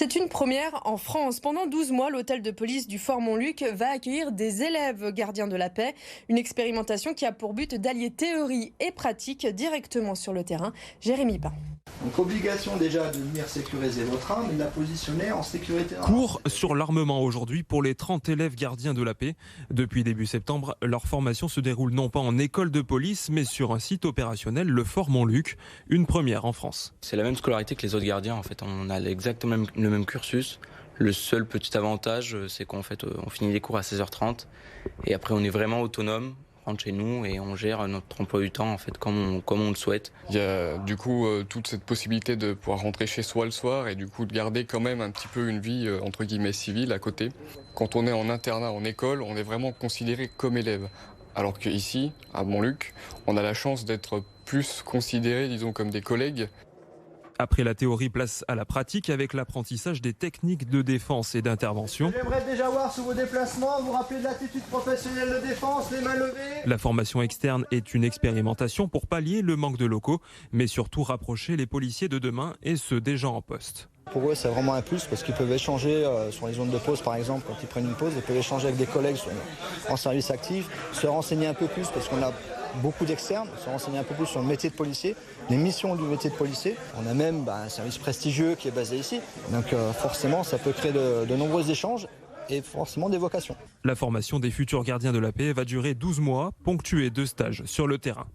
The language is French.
C'est une première en France. Pendant 12 mois, l'hôtel de police du Fort Montluc va accueillir des élèves gardiens de la paix. Une expérimentation qui a pour but d'allier théorie et pratique directement sur le terrain. Jérémy Pain. Donc obligation déjà de venir sécuriser votre arme et de la positionner en sécurité. Cours sur l'armement aujourd'hui pour les 30 élèves gardiens de la paix. Depuis début septembre, leur formation se déroule non pas en école de police, mais sur un site opérationnel, le Fort Montluc, une première en France. C'est la même scolarité que les autres gardiens, en fait. On a exactement le même cursus. Le seul petit avantage, c'est qu'en fait, on finit les cours à 16h30 et après on est vraiment autonome. On rentre chez nous et on gère notre emploi du temps en fait comme on le souhaite. Il y a du coup toute cette possibilité de pouvoir rentrer chez soi le soir et du coup de garder quand même un petit peu une vie entre guillemets civile à côté. Quand on est en internat en école, on est vraiment considéré comme élève. Alors qu'ici, à Montluc, on a la chance d'être plus considérés, disons, comme des collègues. Après la théorie, place à la pratique avec l'apprentissage des techniques de défense et d'intervention. J'aimerais déjà voir sur vos déplacements, vous rappelez de l'attitude professionnelle de défense, les mains levées. La formation externe est une expérimentation pour pallier le manque de locaux, mais surtout rapprocher les policiers de demain et ceux déjà en poste. Pour eux, c'est vraiment un plus parce qu'ils peuvent échanger sur les zones de pause, par exemple, quand ils prennent une pause, ils peuvent échanger avec des collègues en service actif, se renseigner un peu plus parce qu'on a beaucoup d'externes, se renseigner un peu plus sur le métier de policier, les missions du métier de policier. On a même un service prestigieux qui est basé ici. Donc forcément, ça peut créer de nombreux échanges et forcément des vocations. La formation des futurs gardiens de la paix va durer 12 mois, ponctuée de stages sur le terrain.